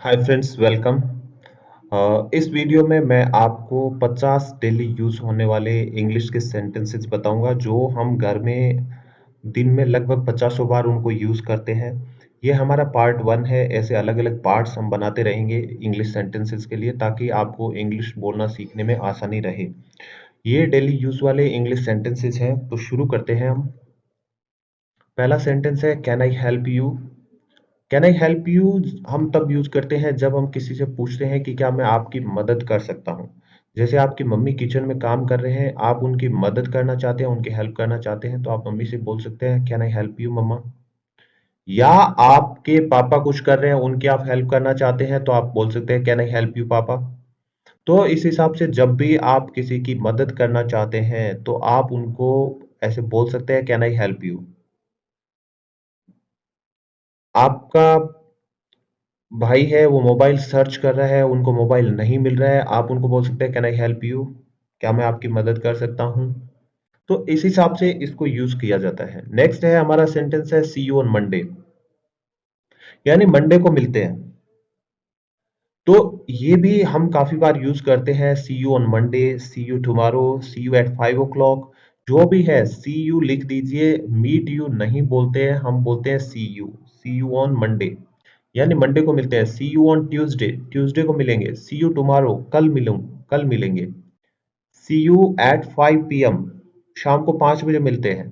Hi friends, welcome. इस video में मैं आपको 50 डेली यूज़ होने वाले इंग्लिश के सेंटेंसेस बताऊंगा जो हम घर में दिन में लगभग 50 बार उनको यूज़ करते हैं। ये हमारा पार्ट वन है। ऐसे अलग अलग पार्ट्स हम बनाते रहेंगे इंग्लिश सेंटेंसेस के लिए, ताकि आपको इंग्लिश बोलना सीखने में आसानी रहे। ये डेली यूज़ वाले इंग्लिश सेंटेंसेस हैं, तो शुरू करते हैं हम। पहला सेंटेंस है, can I help you. Can I help you हम तब यूज करते हैं जब हम किसी से पूछते हैं कि क्या मैं आपकी मदद कर सकता हूँ। जैसे आपकी मम्मी किचन में काम कर रहे हैं, आप उनकी मदद करना चाहते हैं, उनकी हेल्प करना चाहते हैं, तो आप मम्मी से बोल सकते हैं, कैन आई हेल्प यू मम्मा। या आपके पापा कुछ कर रहे हैं, उनकी आप हेल्प करना चाहते हैं, तो आप बोल सकते हैं, कैन आई हेल्प यू पापा। तो इस हिसाब से जब भी आप किसी की मदद करना चाहते हैं, तो आप उनको ऐसे बोल सकते हैं, कैन आई हेल्प यू। आपका भाई है, वो मोबाइल सर्च कर रहा है, उनको मोबाइल नहीं मिल रहा है, आप उनको बोल सकते हैं, कैन आई हेल्प यू। क्या मैं आपकी मदद कर सकता हूँ। तो इस हिसाब से इसको यूज किया जाता है। नेक्स्ट है हमारा सेंटेंस है, सी यू ऑन मंडे। यानी मंडे को मिलते हैं। तो ये भी हम काफी बार यूज करते हैं, see you on Monday, see you tomorrow, see you at 5 o'clock। जो भी है, सी यू लिख दीजिए। मीट यू नहीं बोलते हैं, हम बोलते हैं सी यू ऑन मंडे। यानी मंडे को मिलते हैं। See you on Tuesday, Tuesday को मिलेंगे। सी यू टुमारो, कल मिलेंगे। सी यू एट 5 PM, शाम को 5 बजे मिलते हैं।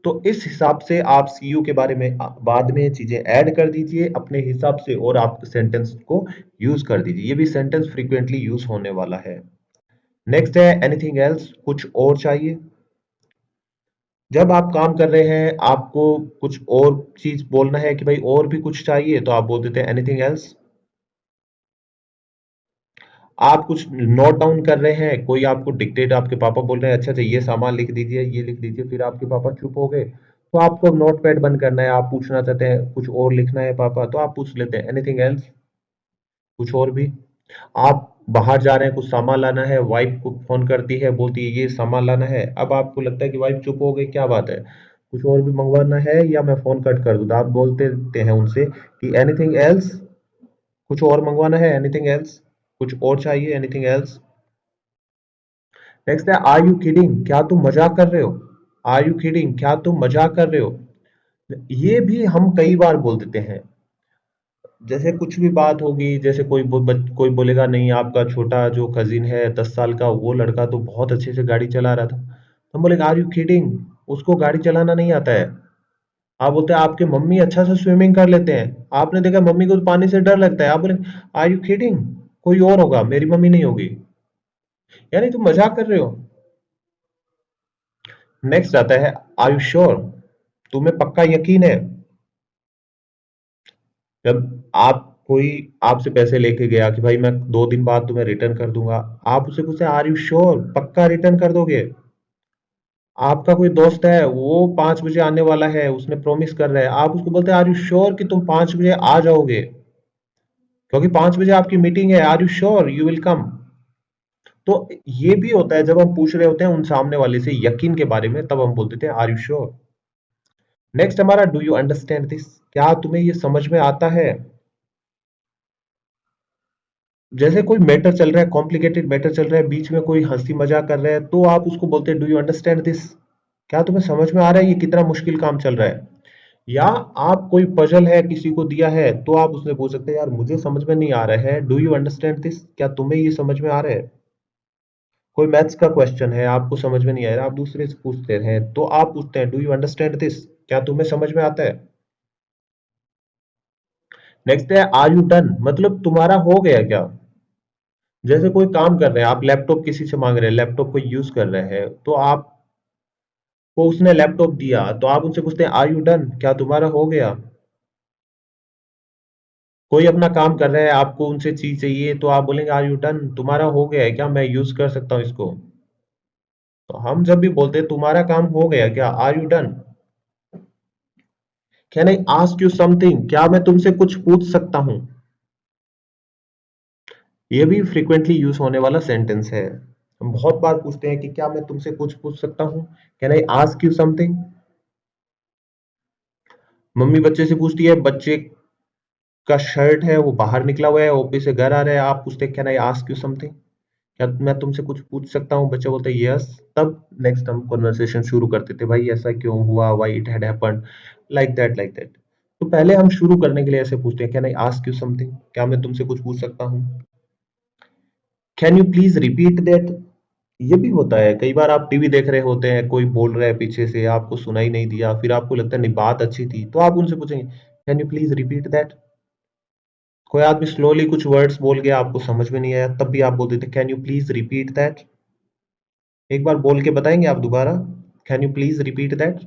तो इस हिसाब से आप सी यू के बारे में बाद में चीजें ऐड कर दीजिए अपने हिसाब से, और आप सेंटेंस को यूज कर दीजिए। ये भी सेंटेंस फ्रीक्वेंटली यूज होने वाला है। नेक्स्ट है, एनीथिंग एल्स, कुछ और चाहिए। जब आप काम कर रहे हैं, आपको कुछ और चीज बोलना है कि भाई और भी कुछ चाहिए, तो आप बोल देते हैं, एनीथिंग एल्स। आप कुछ नोट डाउन कर रहे हैं, कोई आपको डिक्टेट, आपके पापा बोल रहे हैं, अच्छा अच्छा ये सामान लिख दीजिए, ये लिख दीजिए, फिर आपके पापा चुप हो गए, तो आपको नोट पैड बंद करना है, आप पूछना चाहते हैं कुछ और लिखना है पापा, तो आप पूछ लेते हैं, एनीथिंग एल्स, कुछ और भी। आप बाहर जा रहे हैं, कुछ सामान लाना है, वाइफ को फोन करती है, बोलती है ये सामान लाना है। अब आपको लगता है कि वाइफ चुप हो गई, क्या बात है, कुछ और भी मंगवाना है या मैं फोन कट कर दूं, तो आप बोलते हैं उनसे कि एनीथिंग एल्स, कुछ और मंगवाना है, एनीथिंग एल्स, कुछ और चाहिए, एनीथिंग एल्स। नेक्स्ट है, आर यू किडिंग, क्या तुम मजाक कर रहे हो। आर यू किडिंग, क्या तुम मजाक कर रहे हो। ये भी हम कई बार बोल देते हैं। जैसे कुछ भी बात होगी, जैसे कोई बोलेगा, नहीं आपका छोटा जो कजिन है 10 साल का, वो लड़का तो बहुत अच्छे से गाड़ी चला रहा था, तो हम बोलेंगे, आर यू किडिंग, उसको गाड़ी चलाना नहीं आता है। आप बोलते हैं, आपके मम्मी अच्छा से स्विमिंग कर लेते हैं, आपने देखा मम्मी को तो पानी से डर लगता है, आप बोले, आर यू किडिंग, कोई और होगा, मेरी मम्मी नहीं होगी। यानी तुम मजाक कर रहे हो। नेक्स्ट आता है, आर यू श्योर, तुम्हें पक्का यकीन है। जब आप कोई आपसे पैसे लेके गया कि भाई मैं 2 दिन बाद तुम्हें रिटर्न कर दूंगा, आप उससे पूछते हैं, आर यू श्योर, पक्का रिटर्न कर दोगे। आपका कोई दोस्त है, वो 5 बजे आने वाला है, उसने प्रॉमिस कर रहा है, आप उसको बोलते हैं, आर यू श्योर कि तुम 5 बजे आ जाओगे, क्योंकि 5 बजे आपकी मीटिंग है, are you sure you will come. तो ये भी होता है, जब हम पूछ रहे होते हैं उन सामने वाले से यकीन के बारे में, तब हम बोल देते हैं, आर यू श्योर। नेक्स्ट हमारा, डू यू अंडरस्टैंड दिस, क्या तुम्हें ये समझ में आता है। जैसे कोई मैटर चल रहा है, कॉम्प्लिकेटेड मैटर चल रहा है, बीच में कोई हंसी मजाक कर रहा है, तो आप उसको बोलते हैं, डू यू अंडरस्टैंड दिस, क्या तुम्हें समझ में आ रहा है ये कितना मुश्किल काम चल रहा है। या आप कोई पजल है किसी को दिया है, तो आप उससे पूछ सकते हैं, यार मुझे समझ में नहीं आ रहा है, डू यू अंडरस्टैंड दिस, क्या तुम्हें ये समझ में आ रहा है। कोई मैथ्स का क्वेश्चन है, आपको समझ में नहीं आ रहा, आप दूसरे से पूछते हैं, तो आप पूछते हैं, डू यू अंडरस्टैंड दिस, क्या तुम्हें समझ में आता है। नेक्स्ट है, आर यू डन, मतलब तुम्हारा हो गया क्या। जैसे कोई काम कर रहे हैं, आप लैपटॉप किसी से मांग रहे हैं, लैपटॉप को यूज कर रहे हैं, तो आपको उसने लैपटॉप दिया, तो आप उनसे पूछते हैं, आर यू डन, क्या तुम्हारा हो गया। कोई अपना काम कर रहा है, आपको उनसे चीज चाहिए, तो आप बोलेंगे, आर यू डन, तुम्हारा हो गया है क्या, मैं यूज कर सकता हूँ इसको। तो हम जब भी बोलते हैं, तुम्हारा काम हो गया क्या, are you done. Can I ask you something, क्या मैं तुमसे कुछ पूछ सकता हूँ। ये भी फ्रीक्वेंटली यूज होने वाला सेंटेंस है। हम बहुत बार पूछते हैं कि क्या मैं तुमसे कुछ पूछ सकता हूँ, can I ask you something. Mummy बच्चे से पूछती है, बच्चे का शर्ट है वो बाहर निकला हुआ है, ऑफिस से घर आ रहा है, आप पूछते हैं can I ask you something, क्या मैं तुमसे कुछ पूछ सकता हूँ? बच्चा बोलता है यस। तब नेक्स्ट हम कन्वर्सेशन शुरू करते थे, भाई ऐसा क्यों हुआ, why it had happened, like that. तो पहले हम शुरू करने के लिए ऐसे पूछते हैं, can I ask you something, क्या मैं तुमसे कुछ पूछ सकता हूँ? Can you please repeat that. ये भी होता है, कई बार आप टीवी देख रहे होते हैं, कोई बोल रहा है पीछे से, आपको सुनाई नहीं दिया, फिर आपको लगता है नहीं बात अच्छी थी, तो आप उनसे पूछेंगे can you please repeat that. कोई आदमी स्लोली कुछ वर्ड्स बोल गया, आपको समझ में नहीं आया, तब भी आप बोल देते can you please repeat that. एक बार बोल के बताएंगे आप दोबारा, can you please repeat that.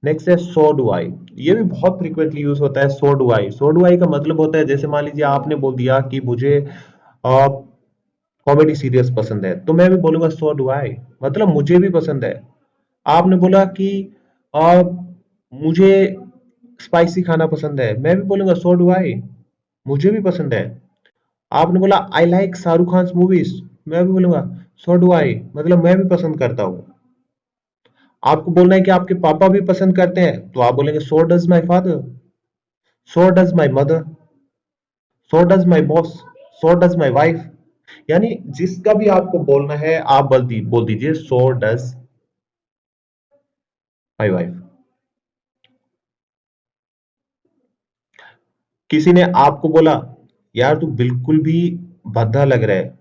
Next है सो डू आई। ये भी बहुत फ्रीक्वेंटली यूज होता है, so do I. So do I का मतलब होता है, जैसे मान लीजिए आपने बोल दिया कि मुझे कॉमेडी सीरियल्स पसंद है, तो मैं भी बोलूंगा सो डू आई, मतलब मुझे भी पसंद है। आपने बोला कि आ, मुझे स्पाइसी खाना पसंद है, मैं भी बोलूंगा सो डू आई, मुझे भी पसंद है। आपने बोला I like Shahrukh Khan movies, मैं भी बोलूंगा सो डू आई, मतलब मैं भी पसंद करता हूँ। आपको बोलना है कि आपके पापा भी पसंद करते हैं, तो आप बोलेंगे so does my father, so does my mother, so does my boss, so does my wife. यानी जिसका भी आपको बोलना है आप बोल दीजिए सो डज माई वाइफ। किसी ने आपको बोला यार तू बिल्कुल भी भद्दा लग रहा है,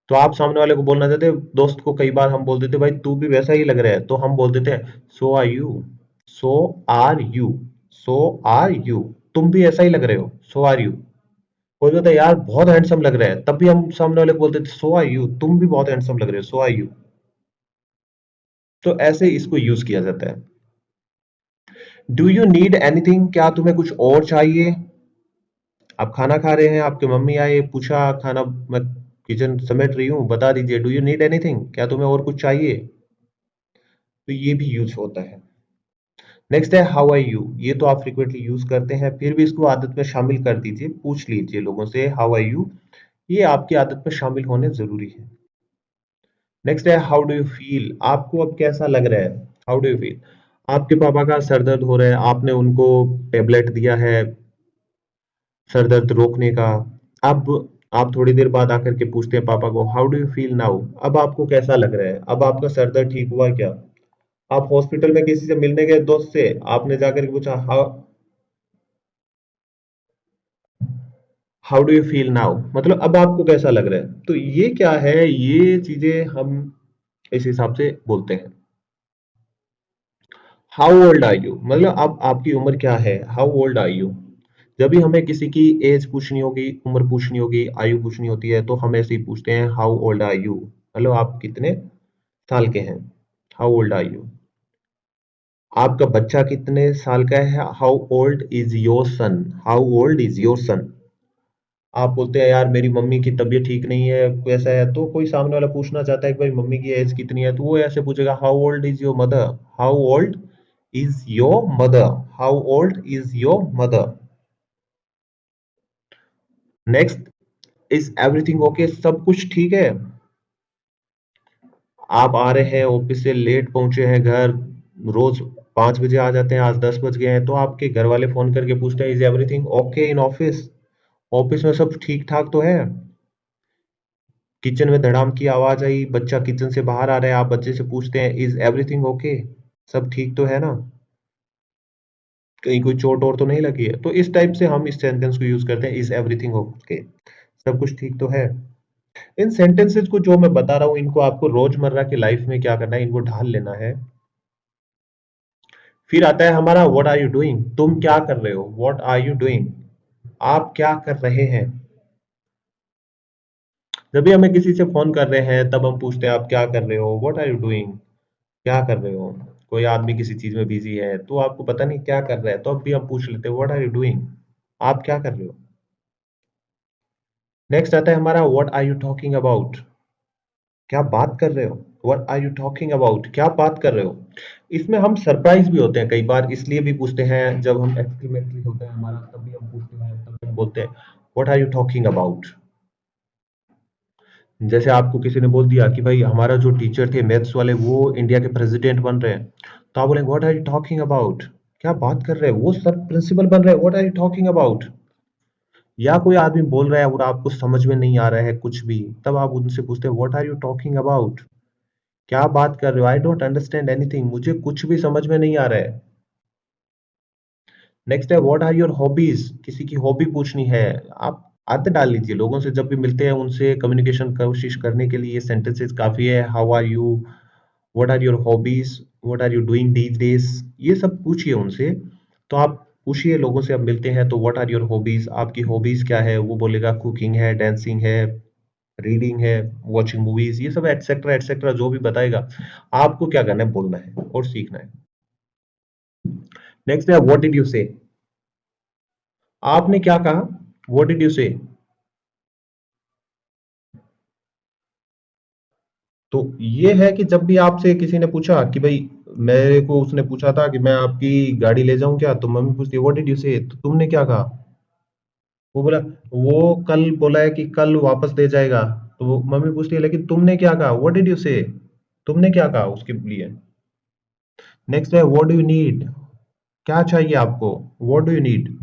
तो आप सामने वाले को बोलना चाहते हैं, दोस्त को कई बार हम बोल देते हैं भाई तू भी वैसा ही लग रहा है, तो हम बोल देते हैं so are you, so are you, so are you, तुम भी ऐसा ही लग रहे हो, सो आर यू। कोई कहता है यार बहुत हैंडसम लग रहा है, तब भी हम सामने वाले को बोलते थे सो आर यू, तुम भी बहुत हैंडसम लग रहे हो, सो आर यू। तो ऐसे इसको यूज किया जाता है। डू यू नीड एनीथिंग, क्या तुम्हें कुछ और चाहिए? आप खाना खा रहे हैं, आपकी मम्मी आई, पूछा खाना मैं किचन समेट रही हूँ, बता दीजिए डू यू नीड एनीथिंग, क्या तुम्हें और कुछ चाहिए? तो ये भी यूज होता है। नेक्स्ट है हाउ आर यू। ये तो आप फ्रिक्वेंटली यूज करते हैं, फिर भी इसको आदत में शामिल कर दीजिए, पूछ लीजिए लोगों से हाउ आर यू, ये आपकी आदत में शामिल होने जरूरी है। नेक्स्ट है हाउ डू यू फील, आपको अब कैसा लग रहा है? हाउ डू यू फील, आपके पापा का सर दर्द हो रहा है, आपने उनको टेबलेट दिया है सर दर्द रोकने का। अब आप थोड़ी देर बाद आकर के पूछते हैं पापा को how do you feel now, अब आपको कैसा लग रहा है, अब आपका सर दर्द ठीक हुआ क्या? आप हॉस्पिटल में किसी से मिलने गए दोस्त से, आपने जाकर के पूछा how do you feel now, मतलब अब आपको कैसा लग रहा है? तो ये क्या है, ये चीजें हम इस हिसाब से बोलते हैं। हाउ ओल्ड आर यू, मतलब अब आपकी उम्र क्या है, हाउ ओल्ड आर यू। जब भी हमें किसी की एज पूछनी होगी, उम्र पूछनी होगी, आयु पूछनी होती है, तो हम ऐसे ही पूछते हैं हाउ ओल्ड आर यू, मतलब आप कितने साल के हैं, हाउ ओल्ड आर यू। आपका बच्चा कितने साल का है, how old is your son, how old is your son. आप बोलते हैं यार मेरी मम्मी की तबीयत ठीक नहीं है, कैसा है, तो कोई सामने वाला पूछना चाहता है कि भाई मम्मी की एज कितनी है, तो वो ऐसे पूछेगा how old is your mother, how old is your mother, how old is your mother. Next, is everything okay, सब कुछ ठीक है? आप आ रहे हैं ऑफिस से लेट पहुंचे हैं घर, रोज 5 बजे आ जाते हैं, आज 10 बज गए हैं, तो आपके घर वाले फोन करके पूछते हैं is everything okay in office, office में सब ठीक ठाक तो है? किचन में धड़ाम की आवाज आई, बच्चा किचन से बाहर आ रहा है, आप बच्चे से पूछते हैं इज एवरीथिंग ओके, सब ठीक तो है ना, कहीं कोई चोट और तो नहीं लगी है? तो इस टाइप से हम इस सेंटेंस को यूज करते हैं, इज एवरीथिंग ओके, सब कुछ ठीक तो है। इन सेंटेंसेस को जो मैं बता रहा हूँ, इनको आपको रोजमर्रा की लाइफ में क्या करना है, इनको ढाल लेना है। फिर आता है हमारा व्हाट आर यू डूइंग, तुम क्या कर रहे हो, व्हाट आर यू डूइंग, आप क्या कर रहे हैं। जब भी हमें किसी से फोन कर रहे हैं, तब हम पूछते हैं आप क्या कर रहे हो, व्हाट आर यू डूइंग, क्या कर रहे हो। कोई आदमी किसी चीज में बिजी है, तो आपको पता नहीं क्या कर रहा है, तो अब भी हम पूछ लेते हैं व्हाट आर यू डूइंग, आप क्या कर रहे हो। नेक्स्ट आता है हमारा what are you talking about, क्या बात कर रहे हो, what are you talking about, क्या बात कर रहे हो। इसमें हम सरप्राइज भी होते हैं कई बार, इसलिए भी पूछते हैं, जब हम एक्सक्लेमेटरी होता है हमारा, तब भी हम पूछते हैं, तब हम बोलते हैं what are you talking about. जैसे आपको किसी ने बोल दिया कि भाई हमारा जो टीचर थे मैथ्स वाले वो इंडिया के प्रेसिडेंट बन रहे हैं, तो आप बोलेंगे what are you talking about, क्या बात कर रहे हैं, वो सर प्रिंसिपल बन रहे हैं, what are you talking about. या कोई आदमी बोल रहा है और आपको समझ में नहीं आ रहा है कुछ भी, तब आप उनसे पूछते हैं what are you talking about, क्या बात कर रहे हो, आई डोंट अंडरस्टैंड एनीथिंग, मुझे कुछ भी समझ में नहीं आ रहा है। नेक्स्ट है व्हाट आर योर हॉबीज, किसी की हॉबी पूछनी है। आप आदत डाल लीजिए, लोगों से जब भी मिलते हैं उनसे कम्युनिकेशन कोशिश करने के लिए ये सेंटेंसेस काफी है। How are you, what are your hobbies, what are you doing these days, ये सब पूछिए उनसे। तो आप पूछिए लोगों से, अब मिलते हैं तो व्हाट आर योर हॉबीज, आपकी हॉबीज क्या है, वो बोलेगा कुकिंग है, डांसिंग है, रीडिंग है, वॉचिंग मूवीज, ये सब एटसेट्रा एटसेट्रा जो भी बताएगा। आपको क्या करना है, बोलना है और सीखना है। नेक्स्ट है व्हाट डिड यू से, आपने क्या कहा, व्हाट डिड यू से। तो ये है कि जब भी आपसे किसी ने पूछा कि भाई, मेरे को उसने पूछा था कि मैं आपकी गाड़ी ले जाऊं क्या, तो मम्मी पूछती है व्हाट डिड यू से, तो तुमने क्या कहा। वो बोला, वो कल बोला है कि कल वापस दे जाएगा। तो वो मम्मी पूछती है लेकिन तुमने क्या कहा, व्हाट डिड यू से, तुमने क्या कहा उसके लिए। नेक्स्ट है व्हाट डू यू नीड, क्या चाहिए आपको, व्हाट डू यू नीड।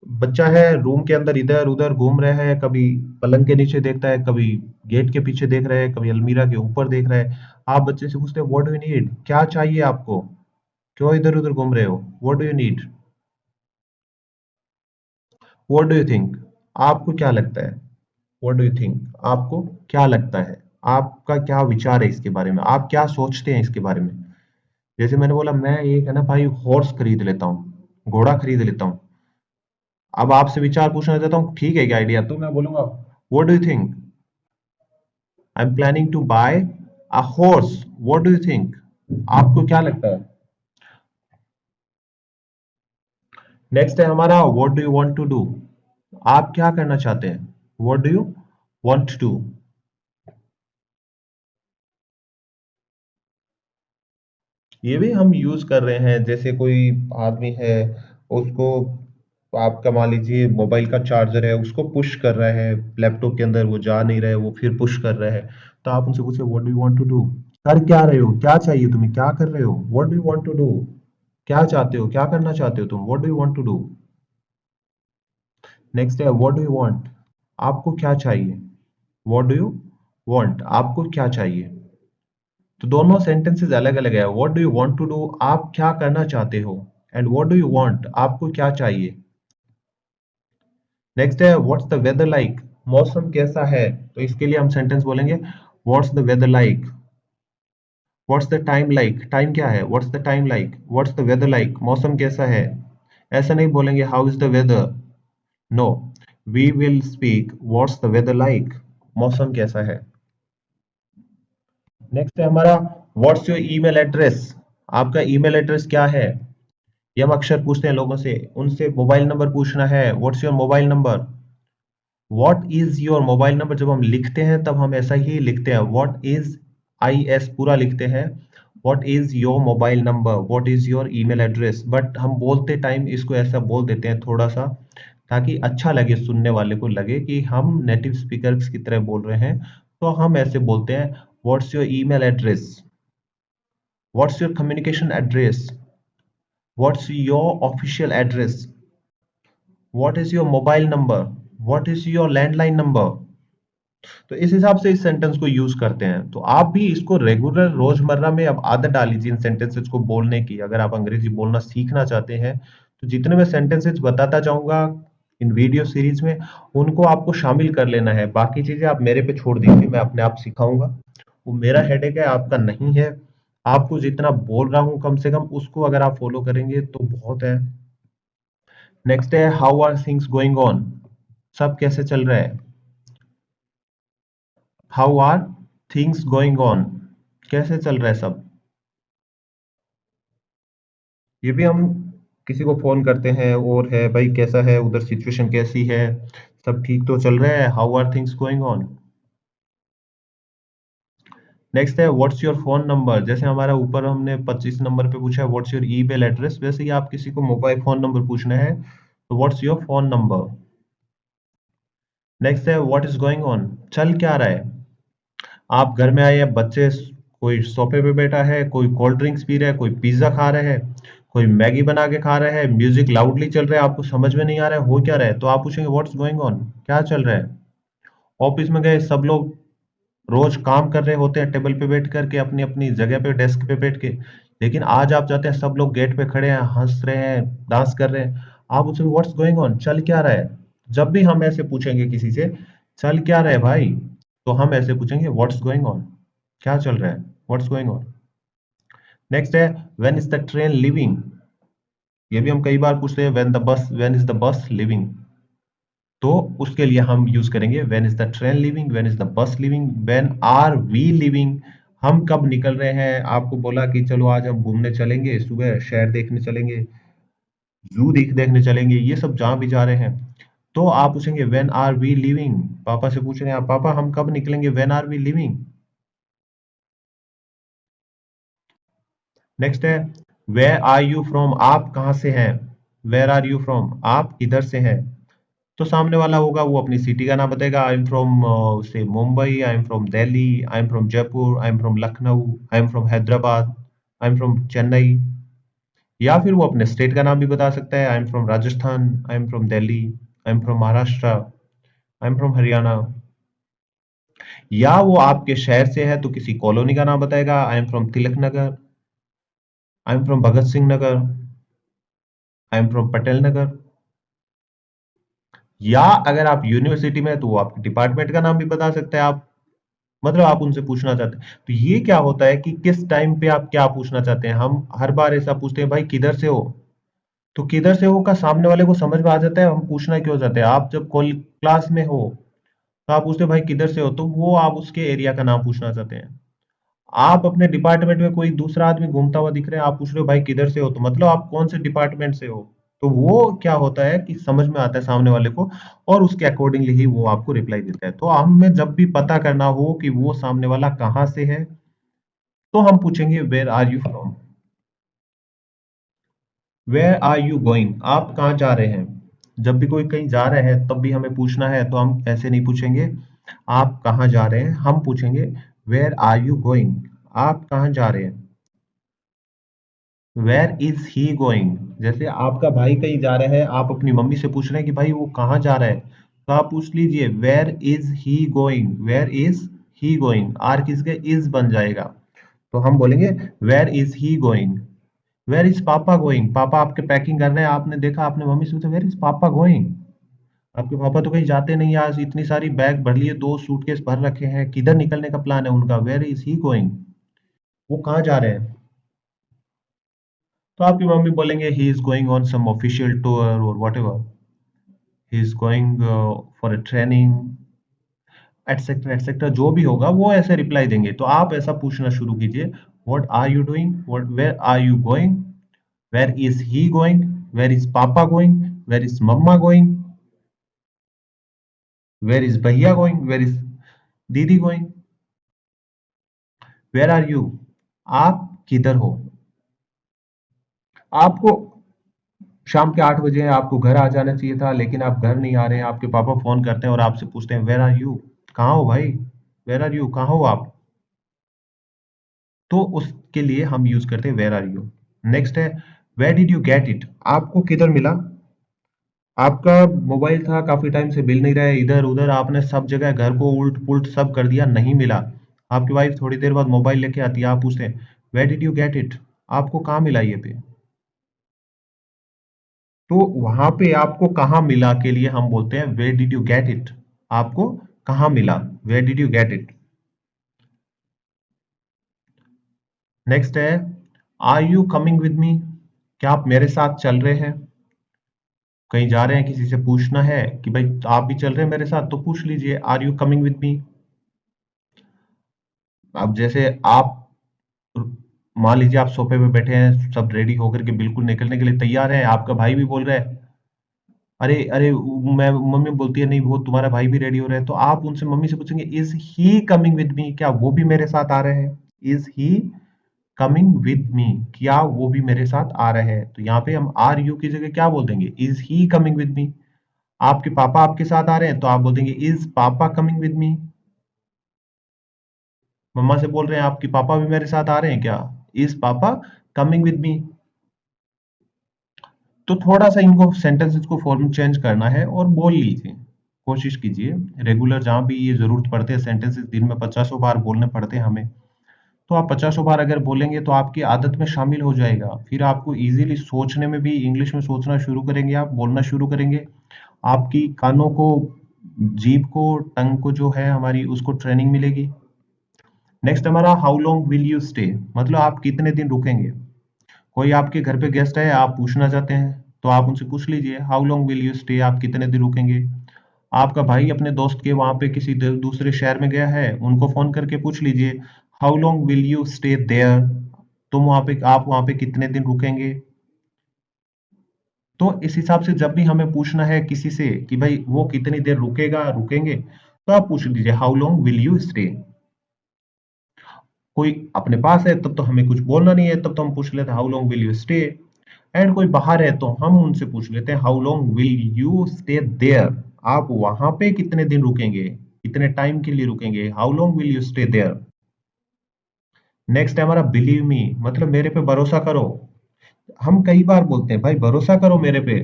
बच्चा है, रूम के अंदर इधर उधर घूम रहा है, कभी पलंग के नीचे देखता है, कभी गेट के पीछे देख रहा है, कभी अलमीरा के ऊपर देख रहा है। आप बच्चे से पूछते हैं व्हाट डू यू नीड, क्या चाहिए आपको, क्यों इधर उधर घूम रहे हो, what do you need. What do you think, आपको क्या लगता है, व्हाट डू यू थिंक, आपको क्या लगता है, आपका क्या विचार है इसके बारे में, आप क्या सोचते हैं इसके बारे में। जैसे मैंने बोला, मैं एक है ना भाई हॉर्स खरीद लेता हूँ, घोड़ा खरीद लेता हूँ। अब आपसे विचार पूछना चाहता हूँ, ठीक है क्या आइडिया, तो मैं बोलूंगा what do you think, I am planning to buy a horse, what do you think, आपको क्या लगता है। नेक्स्ट है हमारा what do you want to do, आप क्या करना चाहते हैं, what do you want to. ये भी हम यूज कर रहे हैं, जैसे कोई आदमी है, उसको, आपका मान लीजिए मोबाइल का चार्जर है, उसको पुश कर रहा है लैपटॉप के अंदर, वो जा नहीं रहा है, वो फिर पुश कर रहा है। तो आप उनसे पूछे what do you want to do, कर क्या रहे हो, क्या चाहिए तुम्हें, क्या कर रहे हो, what do you want to do, क्या चाहते हो, क्या करना चाहते हो तुम, what do you want to do. Next है व्हाट डू यू वांट, आपको क्या चाहिए, व्हाट डू यू वांट, आपको क्या चाहिए। तो दोनों सेंटेंसेस अलग अलग है। What do you want to do, आप क्या करना चाहते हो, and what do you want, आपको क्या चाहिए। नेक्स्ट है व्हाट्स द वेदर लाइक, मौसम कैसा है। तो इसके लिए हम सेंटेंस बोलेंगे what's the weather like. What's the time like, time क्या है, what's the time like, what's the weather like, मौसम कैसा है। ऐसा नहीं बोलेंगे how is the weather, no, we will speak what's the weather like, मौसम कैसा है। नेक्स्ट है हमारा व्हाट्स योर ईमेल एड्रेस, आपका ईमेल एड्रेस क्या है। ये हम अक्सर पूछते हैं लोगों से, उनसे मोबाइल नंबर पूछना है, what's your mobile number. What is your mobile number जब हम लिखते हैं तब हम ऐसा ही लिखते हैं, व्हाट इज, आई एस पूरा लिखते हैं, what is your mobile number, what is your email address. But हम बोलते टाइम इसको ऐसा बोल देते हैं थोड़ा सा, ताकि अच्छा लगे, सुनने वाले को लगे कि हम नेटिव स्पीकर्स की तरह बोल रहे हैं। तो हम ऐसे बोलते हैं what's your email address, what's your communication address, what's your official address, what is your mobile number, what is your landline number. तो इस हिसाब से इस सेंटेंस को यूज करते हैं। तो आप भी इसको रेगुलर रोजमर्रा में अब आदत डाल लीजिए इन सेंटेंसेस को बोलने की। अगर आप अंग्रेजी बोलना सीखना चाहते हैं तो जितने मैं सेंटेंसेस बताता जाऊंगा इन वीडियो सीरीज में, उनको आपको शामिल कर लेना है। बाकी चीजें आप मेरे पे छोड़ दीजिए, मैं अपने आप सिखाऊंगा। वो मेरा हेडेक है, आपका नहीं है। आपको जितना बोल रहा हूं कम से कम उसको अगर आप फॉलो करेंगे तो बहुत है। नेक्स्ट है how are things going on, सब कैसे चल रहा है। How are things going on, कैसे चल रहा है सब। ये भी हम किसी को फोन करते हैं और है भाई कैसा है उधर, सिचुएशन कैसी है, सब ठीक तो चल रहा है, how are things going on. Next है व्हाट्स योर फोन नंबर, जैसे हमारा ऊपर हमने 25 नंबर पे पूछा है व्हाट्स योर ईमेल एड्रेस, वैसे ही आप किसी को मोबाइल फोन नंबर पूछना है तो what's your phone number. Next है व्हाट इज गोइंग ऑन, चल क्या रहा है। आप घर में आए हैं, बच्चे, कोई सोफे पे बैठा है, कोई कोल्ड ड्रिंक्स पी रहा है, कोई पिज्जा खा रहा है, कोई मैगी बना के खा रहा है, म्यूजिक लाउडली चल रहा है, आपको समझ में नहीं आ रहा है हो क्या रहा है, तो आप पूछेंगे व्हाट्स गोइंग ऑन, क्या चल रहा है। ऑफिस में गए, सब लोग रोज काम कर रहे होते हैं टेबल पे बैठ करके, अपनी अपनी जगह पे डेस्क पे बैठ के, लेकिन आज आप जाते हैं, सब लोग गेट पे खड़े हैं, हंस रहे हैं, डांस कर रहे हैं। आप पूछेंगे व्हाट्स गोइंग ऑन, चल क्या रहा है। जब भी हम ऐसे पूछेंगे किसी से चल क्या रहा है भाई, तो हम ऐसे पूछेंगे व्हाट्स गोइंग ऑन, क्या चल रहा है, व्हाट्स गोइंग ऑन। नेक्स्ट है when is the train leaving. ये भी हम कई बार पूछते हैं, when is the bus leaving. तो उसके लिए हम यूज करेंगे when is the train leaving, when is the bus leaving, when are we leaving. हम कब निकल रहे हैं, आपको बोला कि चलो आज हम घूमने चलेंगे, सुबह शहर देखने चलेंगे, जू देखने चलेंगे, ये सब जहां भी जा रहे हैं, तो आप पूछेंगे व्हेन आर वी लिविंग। पापा से पूछ रहे हैं आप, पापा हम कब निकलेंगे, when are we leaving. Next है वेयर आर यू फ्रॉम, आप कहाँ से हैं। वेयर आर यू फ्रॉम, आप किधर से हैं। तो सामने वाला होगा वो अपनी सिटी का नाम बताएगा, आई एम फ्रॉम से मुंबई, आई am from Delhi, I am from Jaipur, I am from Lucknow, I am from Hyderabad, I am from Chennai. या फिर वो अपने स्टेट का नाम भी बता सकता है, आई am from Rajasthan, I am from Delhi, I am from Maharashtra, I am from Haryana. या वो आपके शहर से है तो किसी कॉलोनी का नाम बताएगा, I am from Tilak Nagar, I am from Bhagat Singh Nagar, I am from Patel Nagar. या अगर आप यूनिवर्सिटी में है तो वो आपके डिपार्टमेंट का नाम भी बता सकते हैं आप, मतलब आप उनसे पूछना चाहते हैं। तो ये क्या होता है कि किस टाइम पे आप क्या पूछना चाहते हैं। हम हर बार ऐसा पूछते हैं भाई किधर से हो, तो किधर से हो का सामने वाले को समझ में आ जाता है हम पूछना क्यों चाहते हैं। आप जब कॉल क्लास में हो तो आप पूछते हैं भाई किधर से हो, तो वो आप उसके एरिया का नाम पूछना चाहते हैं। आप अपने डिपार्टमेंट में कोई दूसरा आदमी घूमता हुआ दिख रहा है, आप पूछ रहे हो भाई किधर से हो, तो मतलब आप कौन से डिपार्टमेंट से हो। तो वो क्या होता है कि समझ में आता है सामने वाले को, और उसके अकॉर्डिंगली ही वो आपको रिप्लाई देता है। तो हमें जब भी पता करना हो कि वो सामने वाला कहाँ से है, तो हम पूछेंगे where are you from. Where are you going, आप कहाँ जा रहे हैं। जब भी कोई कहीं जा रहे हैं तब भी हमें पूछना है, तो हम ऐसे नहीं पूछेंगे आप कहाँ जा रहे हैं, हम पूछेंगे वेयर आर यू गोइंग, आप कहाँ जा रहे हैं। वेयर इज ही गोइंग, जैसे आपका भाई कहीं जा रहा है, आप अपनी मम्मी से पूछ रहे हैं कि भाई वो कहाँ जा रहा है, तो आप पूछ लीजिए where is he going, where is he going, आर किसके इज बन जाएगा, तो हम बोलेंगे where is he going. Where is पापा गोइंग, पापा आपके पैकिंग कर रहे हैं, आपने देखा, आपने मम्मी से पूछा वेयर इज पापा गोइंग। आपके पापा तो कहीं जाते नहीं, आज इतनी सारी बैग भर लिए, 2 सूटकेस भर रखे हैं, किधर निकलने का प्लान है उनका, वेयर इज ही गोइंग, वो कहाँ जा रहे हैं। तो आपकी मम्मी बोलेंगे he is going on some official tour और whatever, he is going for a training, etcetera etcetera, जो भी होगा वो ऐसे रिप्लाई देंगे। तो आप ऐसा पूछना शुरू कीजिए, what are you doing, what where are you going, where is he going, where is पापा going, where is mama going, where is bhaiya going, where is didi going, where are you, आप किधर हो। आपको शाम के 8 बजे आपको घर आ जाना चाहिए था, लेकिन आप घर नहीं आ रहे हैं, आपके पापा फोन करते हैं और आपसे पूछते हैं वेयर आर यू, कहाँ हो भाई, वेयर आर यू, कहाँ हो आप। तो उसके लिए हम यूज करते हैं वेयर आर यू। नेक्स्ट है where did you get it, आपको किधर मिला। आपका मोबाइल था, काफी टाइम से मिल नहीं रहा है, इधर उधर आपने सब जगह घर को उल्ट पुल्ट सब कर दिया, नहीं मिला। आपकी वाइफ थोड़ी देर बाद मोबाइल लेके आती है, आप पूछते हैं where did you get it, आपको कहाँ मिला ये पे। तो वहां पे आपको कहाँ मिला के लिए हम बोलते हैं where did you get it, आपको कहाँ मिला, where did you get it. Next है are you coming with me, क्या आप मेरे साथ चल रहे हैं। कहीं जा रहे हैं, किसी से पूछना है कि भाई आप भी चल रहे हैं मेरे साथ, तो पूछ लीजिए are you coming with me. अब जैसे आप मान लीजिए आप सोफे पे बैठे हैं, सब रेडी होकर के बिल्कुल निकलने के लिए तैयार हैं, आपका भाई भी बोल रहा है अरे अरे, मैं मम्मी बोलती है नहीं वो तुम्हारा भाई भी रेडी हो रहा है, तो आप उनसे मम्मी से पूछेंगे is he coming with me, क्या वो भी मेरे साथ आ रहे हैं, is he coming with me, क्या वो भी मेरे साथ आ रहे हैं। तो यहाँ पे हम आर यू की जगह क्या बोल देंगे, इज ही कमिंग विद मी। आपके पापा आपके साथ आ रहे हैं तो आप बोल देंगे इज पापा कमिंग विद मी। मम्मा से बोल रहे हैं आपके पापा भी मेरे साथ आ रहे हैं क्या, इज पापा कमिंग विद मी। तो थोड़ा सा इनको सेंटेंसेस को फॉर्म चेंज करना है और बोल लीजिए, कोशिश कीजिए रेगुलर जहां भी ये जरूरत पड़ते हैं सेंटेंसेस दिन में 50 बार बोलने पड़ते हैं हमें, तो आप 50 बार अगर बोलेंगे तो आपकी आदत में शामिल हो जाएगा, फिर आपको इजीली सोचने में भी इंग्लिश में सोचना शुरू करेंगे, आप बोलना शुरू करेंगे, आपकी कानों को, जीभ को, टंग को जो है हमारी उसको ट्रेनिंग मिलेगी। नेक्स्ट हमारा how long will you stay, मतलब आप कितने दिन रुकेंगे। कोई आपके घर पे गेस्ट है, आप पूछना चाहते हैं तो आप उनसे पूछ लीजिए how long will you stay, आप कितने दिन रुकेंगे। आपका भाई अपने दोस्त के वहां पे किसी दूसरे शहर में गया है, उनको फोन करके पूछ लीजिए how long will you stay there, तुम वहां पे, आप वहां पे कितने दिन रुकेंगे। तो इस हिसाब से जब भी हमें पूछना है किसी से कि भाई वो कितनी देर रुकेगा रुकेंगे, तो आप पूछ लीजिए how long will you stay. कोई अपने पास है तब तो हमें कुछ बोलना नहीं है, तब तो हम पूछ लेते हैं how long will you stay. And कोई बाहर है तो हम उनसे पूछ लेते हैं how long will you stay there, आप वहां पे कितने दिन रुकेंगे, कितने टाइम के लिए रुकेंगे, how long will you stay there. Next है हमारा बिलीव मी, मतलब मेरे पे भरोसा करो। हम कई बार बोलते हैं भाई भरोसा करो मेरे पे,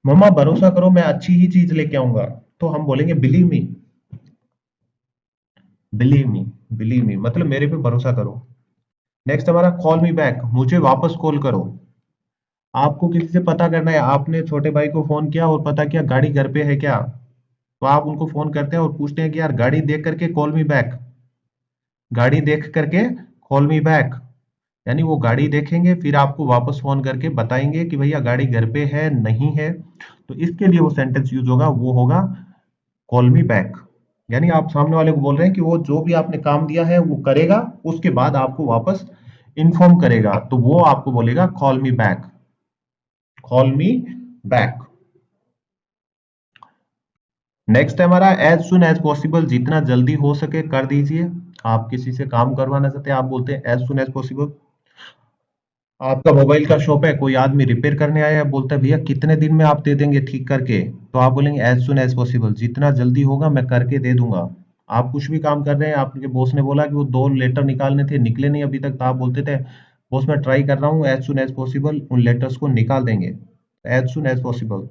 मम्मा भरोसा करो मैं अच्छी ही चीज लेके आऊंगा, तो हम बोलेंगे believe me. Believe me, believe me मतलब मेरे पे भरोसा करो। नेक्स्ट हमारा कॉल मी बैक, मुझे वापस कॉल करो। आपको किसी से पता करना है, आपने छोटे भाई को फोन किया और पता किया गाड़ी घर पे है क्या, तो आप उनको फोन करते हैं और पूछते हैं कि यार गाड़ी देख करके कॉल मी बैक, गाड़ी देख करके कॉल मी बैक, यानी वो गाड़ी देखेंगे फिर आपको वापस फोन करके बताएंगे कि भैया गाड़ी घर पे है नहीं है। तो इसके लिए वो सेंटेंस यूज होगा, वो होगा कॉल मी बैक। यानी आप सामने वाले को बोल रहे हैं कि वो जो भी आपने काम दिया है वो करेगा, उसके बाद आपको वापस इन्फॉर्म करेगा, तो वो आपको बोलेगा call me back, call me back. Next है हमारा एज सुन एज पॉसिबल, जितना जल्दी हो सके कर दीजिए। आप किसी से काम करवाना चाहते हैं, आप बोलते हैं एज सुन एज पॉसिबल। आपका मोबाइल का शॉप है, कोई आदमी रिपेयर करने आया है, बोलता है भैया कितने दिन में आप दे देंगे ठीक करके, तो आप बोलेंगे एज सुन एज पॉसिबल, जितना जल्दी होगा मैं करके दे दूंगा। आप कुछ भी काम कर रहे हैं, आपके बॉस ने बोला कि वो 2 लेटर निकालने थे निकले नहीं अभी तक, तो आप बोलते थे बॉस मैं ट्राई कर रहा हूँ, एज सुन एज पॉसिबल उन लेटर्स को निकाल देंगे, एज सुन एज पॉसिबल।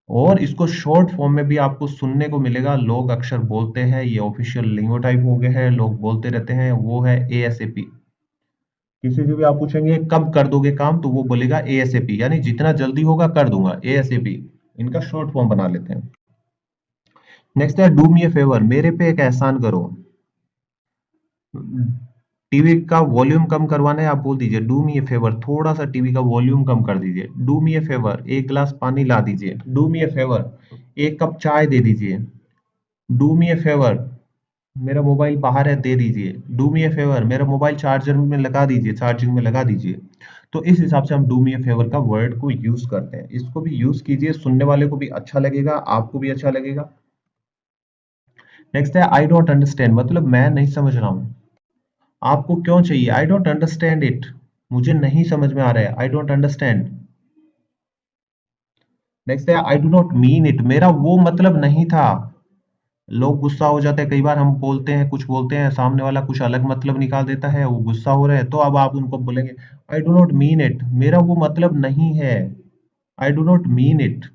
और इसको शॉर्ट फॉर्म में भी आपको सुनने को मिलेगा, लोग अक्सर बोलते हैं, ये ऑफिशियल लिंगो टाइप हो गया है, लोग बोलते रहते हैं, वो है एएसएपी। किसी से भी आप पूछेंगे कब कर दोगे काम, तो वो बोलेगा एएसएपी, यानी जितना जल्दी होगा कर दूंगा, एएसएपी इनका शॉर्ट फॉर्म बना लेते हैं। नेक्स्ट है डू मी ए फेवर, मेरे पे एक एहसान करो। टीवी का वॉल्यूम कम करवाना है, आप बोल दीजिए डू मी ए फेवर, थोड़ा सा टीवी का वॉल्यूम कम कर दीजिए। डू मी ए फेवर, एक गिलास पानी ला दीजिए। डू मी ए फेवर, एक कप चाय दे दीजिए। डू मी ए फेवर, मेरा मोबाइल बाहर है दे दीजिए। डू मी ए फेवर, मेरा मोबाइल चार्जर में लगा दीजिए, चार्जिंग में लगा दीजिए। तो इस हिसाब से हम डू मी ए फेवर का वर्ड को यूज करते हैं, इसको भी यूज कीजिए, सुनने वाले को भी अच्छा लगेगा, आपको भी अच्छा लगेगा। नेक्स्ट है आई डोंट अंडरस्टैंड, मतलब मैं नहीं समझ रहा हूँ। आपको क्यों चाहिए, आई डोंट अंडरस्टैंड इट, मुझे नहीं समझ में आ रहा है, आई डोंट अंडरस्टैंड। नेक्स्ट है I do not mean it, मेरा वो मतलब नहीं था। लोग गुस्सा हो जाते हैं, कई बार हम बोलते हैं कुछ, बोलते हैं सामने वाला कुछ अलग मतलब निकाल देता है, वो गुस्सा हो रहा है, तो अब आप उनको बोलेंगे I do not mean it, मेरा वो मतलब नहीं है। I do not mean it,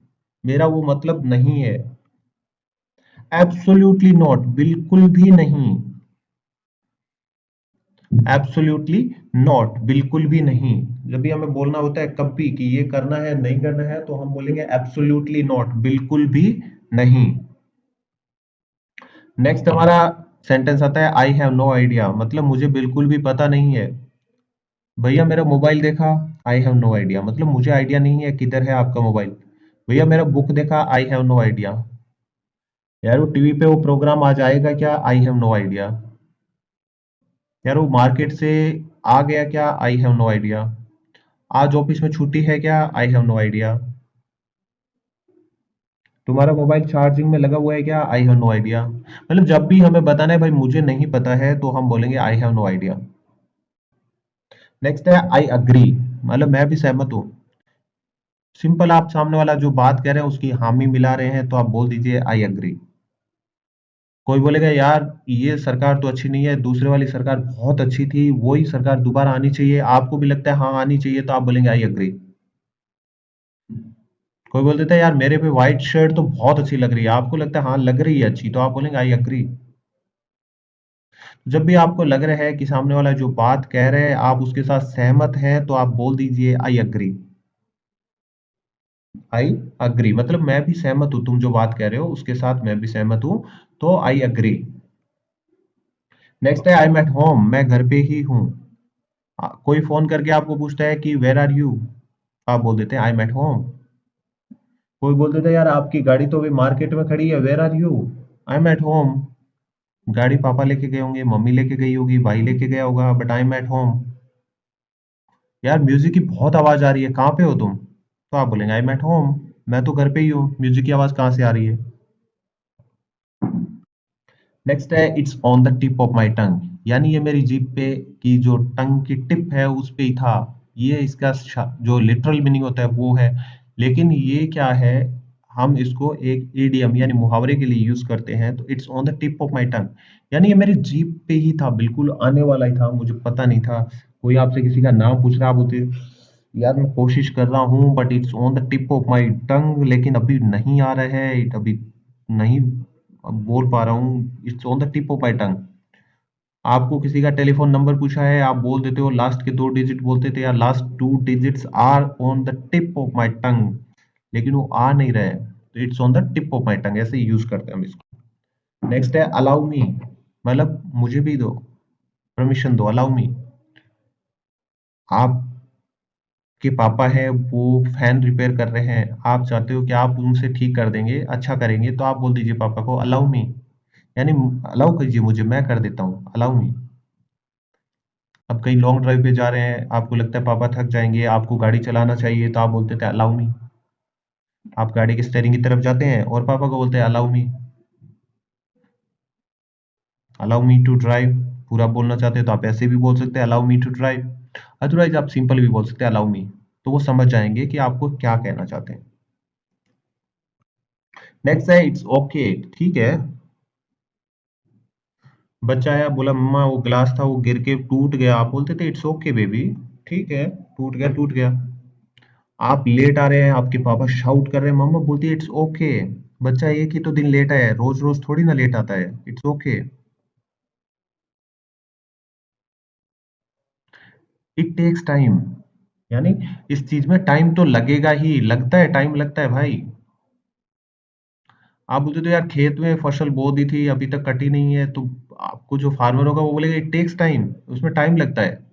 मेरा वो मतलब नहीं है। एब्सोल्युटली नॉट, बिल्कुल भी नहीं। एब्सोल्युटली नॉट, बिल्कुल भी नहीं। जब भी हमें बोलना होता है कभी कि ये करना है नहीं करना है, तो हम बोलेंगे एब्सोल्युटली नॉट, बिल्कुल भी नहीं। नेक्स्ट हमारा सेंटेंस आता है आई हैव नो आइडिया, मतलब मुझे बिल्कुल भी पता नहीं है। भैया मेरा मोबाइल देखा, आई हैव नो आइडिया, मतलब मुझे आइडिया नहीं है किधर है आपका मोबाइल। भैया मेरा बुक देखा, आई हैव नो आइडिया। यार वो टीवी पे वो प्रोग्राम आज आएगा क्या, आई हैव नो आइडिया। यार वो मार्केट से आ गया क्या, आई हैव नो आइडिया। आज ऑफिस में छुट्टी है क्या, आई हैव नो आइडिया। तुम्हारा मोबाइल चार्जिंग में लगा हुआ है क्या, आई हैव नो आइडिया। मतलब जब भी हमें बताना है भाई मुझे नहीं पता है, तो हम बोलेंगे I have no idea. Next है आई अग्री, मतलब मैं भी सहमत हूँ। सिंपल, आप सामने वाला जो बात कह रहे हैं उसकी हामी मिला रहे हैं, तो आप बोल दीजिए आई अग्री। कोई बोलेगा यार ये सरकार तो अच्छी नहीं है, दूसरे वाली सरकार बहुत अच्छी थी, वही सरकार दोबारा आनी चाहिए, आपको भी लगता है हाँ आनी चाहिए, तो आप बोलेंगे आई अग्री। कोई बोल देता है यार मेरे पे व्हाइट शर्ट तो बहुत अच्छी लग रही है, आपको लगता है हाँ लग रही है अच्छी, तो आप बोलेंगे आई एग्री। जब भी आपको लग रहा है कि सामने वाला जो बात कह रहे हैं आप उसके साथ सहमत हैं, तो आप बोल दीजिए आई एग्री। आई अग्री मतलब मैं भी सहमत हूं, तुम जो बात कह रहे हो उसके साथ मैं भी सहमत हूं, तो आई अग्री। नेक्स्ट है आई एम एट होम, मैं घर पे ही हूँ। कोई फोन करके आपको पूछता है कि वेयर आर यू, आप बोल देते हैं आई एम एट होम। कोई बोल देता है यार आपकी गाड़ी तो अभी मार्केट में खड़ी है, where are you, I am at home. गाड़ी पापा लेके गए होंगे, मम्मी लेके गई होगी, भाई लेके गया होगा, but I am at home. यार म्यूजिक की बहुत आवाज आ रही है, कहाँ पे हो तुम, तो आप बोलेंगे आई एम एट होम, मैं तो घर पे ही हूँ, म्यूजिक की आवाज कहाँ से आ रही है। नेक्स्ट है it's on the tip of my tongue, यानी ये मेरी जीभ पे की जो टंग की टिप है उस पे ही था। ये इसका जो लिटरल मीनिंग होता है वो है, लेकिन ये क्या है, हम इसको एक इडियम यानी मुहावरे के लिए यूज करते हैं, तो it's on the tip of my tongue, यानी ये मेरी जीभ पे ही था, बिल्कुल आने वाला ही था, मुझे पता नहीं था। कोई आपसे किसी का नाम पूछ रहा, आप बोलते यार मैं कोशिश कर रहा हूँ but it's on the tip of my tongue, लेकिन अभी नहीं आ रहा है, अभी नहीं अब बोल पा रहा हूँ, it's on the tip of my tongue. आपको किसी का टेलीफोन नंबर पूछा है, आप बोल देते हो लास्ट के 2 डिजिट बोलते थे, या last 2 digits are on the tip of my tongue, लेकिन वो आ नहीं रहे, तो it's on the tip of my tongue, ऐसे यूज करते हैं हम इसको। नेक्स्ट है अलाउ मी, मतलब मुझे भी दो, परमिशन दो, अलाउ मी। आपके पापा है वो फैन रिपेयर कर रहे हैं, आप चाहते हो कि आप उनसे ठीक कर देंगे, अच्छा करेंगे, तो आप बोल दीजिए पापा को अलाउ मी, यानी अलाउ कीजिए मुझे, मैं कर देता हूँ, अलाउ मी। अब कहीं लॉन्ग ड्राइव पे जा रहे हैं, आपको लगता है पापा थक जाएंगे, आपको गाड़ी चलाना चाहिए, तो आप बोलते थे अलाउ मी। आप गाड़ी के स्टेयरिंग की तरफ जाते हैं और पापा को बोलते हैं allow me, allow me to drive. पूरा बोलना चाहते हैं तो आप ऐसे भी बोल सकते हैं allow me to drive, otherwise आप सिंपल भी बोल सकते हैं अलाउ मी, तो वो समझ जाएंगे कि आपको क्या कहना चाहते हैं। नेक्स्ट है इट्स ओके, ठीक है। बच्चा आया बोला मम्मा वो ग्लास था वो गिर के टूट गया, आप बोलते थे इट्स ओके बेबी, ठीक है, टूट गया टूट गया। आप लेट आ रहे हैं, आपके पापा शाउट कर रहे हैं, मम्मा बोलती है इट्स ओके। बच्चा एक ही तो दिन लेट आया है, रोज रोज थोड़ी ना लेट आता है, it's okay. It takes time, यानी इस चीज में टाइम तो लगेगा ही, लगता है टाइम लगता है भाई। आप बोलते तो यार खेत में फसल बो दी थी अभी तक कटी नहीं है, तो आपको जो फार्मर होगा वो बोलेगा इट टेक्स टाइम, उसमें टाइम लगता है।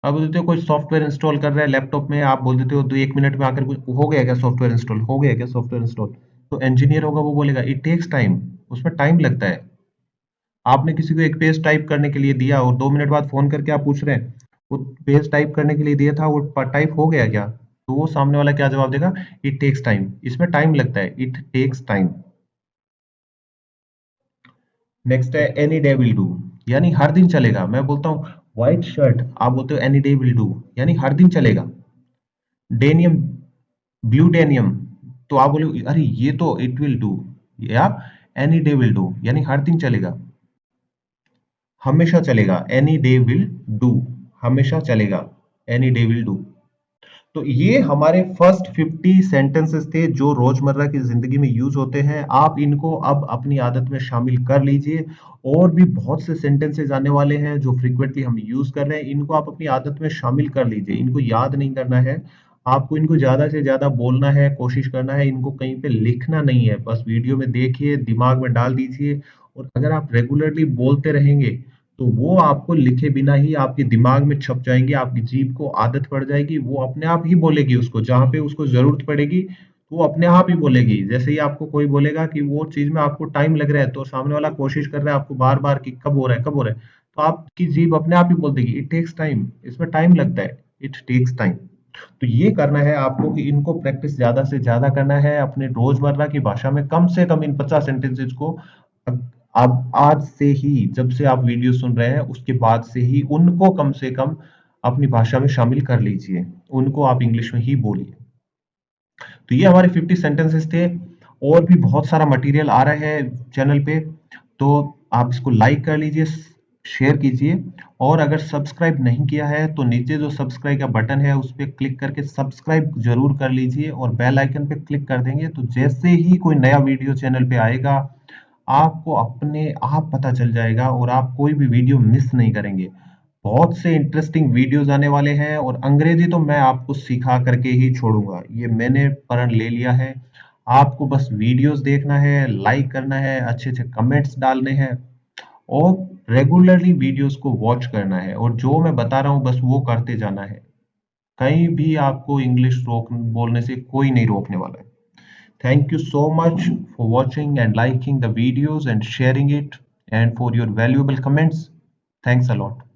आप बोलते हो कोई सॉफ्टवेयर इंस्टॉल कर रहा है लैपटॉप में, आप बोल देते हो तो 1 मिनट में आकर कुछ हो गया क्या सॉफ्टवेयर इंस्टॉल, हो गया क्या सॉफ्टवेयर इंस्टॉल, तो इंजीनियर होगा वो बोलेगा इट टेक्स टाइम, उसमें टाइम लगता है। आपने किसी को एक पेज टाइप करने के लिए दिया और 2 मिनट बाद फोन करके आप पूछ रहे हैं वो पेज टाइप करने के लिए दिया था वो टाइप हो गया क्या, तो वो सामने वाला क्या जवाब देगा, इट टेक्स टाइम, इसमें टाइम लगता है, इट टेक्स टाइम। नेक्स्ट है एनी डे विल डू, यानी हर दिन चलेगा। मैं बोलता हूँ व्हाइट शर्ट, आप बोलते हो एनी डे विल डू, यानी हर दिन चलेगा। डेनियम, ब्लू डेनियम, तो आप बोले अरे ये तो इट विल डू, या एनी डे विल डू, यानी हर दिन चलेगा, हमेशा चलेगा, एनी डे विल डू, हमेशा चलेगा, एनी डे विल डू। तो ये हमारे फर्स्ट 50 सेंटेंसेस थे जो रोजमर्रा की जिंदगी में यूज होते हैं, आप इनको अब अपनी आदत में शामिल कर लीजिए। और भी बहुत से सेंटेंसेस आने वाले हैं जो फ्रीक्वेंटली हम यूज कर रहे हैं, इनको आप अपनी आदत में शामिल कर लीजिए, इनको याद नहीं करना है, आपको इनको ज्यादा से ज्यादा बोलना है, कोशिश करना है, इनको कहीं पे लिखना नहीं है, बस वीडियो में देखिए, दिमाग में डाल दीजिए, और अगर आप रेगुलरली बोलते रहेंगे तो वो आपको लिखे बिना ही आपके दिमाग में छप जाएंगे, आपकी जीभ को आदत पड़ जाएगी, वो अपने आप ही बोलेगी उसको, जहाँ पे उसको जरूरत पड़ेगी तो वो अपने आप ही बोलेगी। जैसे ही आपको कोई बोलेगा कि वो चीज में आपको टाइम लग रहा है, तो सामने वाला कोशिश कर रहा है आपको बार बार कि कब हो रहा है कब हो रहा है, तो आपकी जीभ अपने आप ही बोल देगी इट टेक्स टाइम, इसमें टाइम लगता है, इट टेक्स टाइम। तो ये करना है आपको कि इनको प्रैक्टिस ज्यादा से ज्यादा करना है अपने रोजमर्रा की भाषा में, कम से कम इन 50 सेंटेंसेस को आप आज से ही, जब से आप वीडियो सुन रहे हैं उसके बाद से ही उनको कम से कम अपनी भाषा में शामिल कर लीजिए, उनको आप इंग्लिश में ही बोलिए। तो ये हमारे 50 सेंटेंसेस थे, और भी बहुत सारा मटेरियल आ रहा है चैनल पे, तो आप इसको लाइक कर लीजिए, शेयर कीजिए और अगर सब्सक्राइब नहीं किया है तो नीचे जो सब्सक्राइब का बटन है उस पे क्लिक करके सब्सक्राइब ज़रूर कर लीजिए और बेल आइकन पे क्लिक कर देंगे तो जैसे ही कोई नया वीडियो चैनल पे आएगा, आपको अपने आप पता चल जाएगा और आप कोई भी वीडियो मिस नहीं करेंगे। बहुत से इंटरेस्टिंग वीडियोज़ आने वाले हैं और अंग्रेजी तो मैं आपको सिखा करके ही छोड़ूँगा। ये मैंने प्रण ले लिया है। आपको बस वीडियोज़ देखना है, लाइक करना है, अच्छे-अच्छे कमेंट्स डालने हैं और रेगुलरली वीडियोस को वॉच करना है और जो मैं बता रहा हूँ बस वो करते जाना है। कहीं भी आपको इंग्लिश रोक बोलने से कोई नहीं रोकने वाला है। Thank you so much for watching and liking the videos and sharing it and for your valuable comments. Thanks a lot.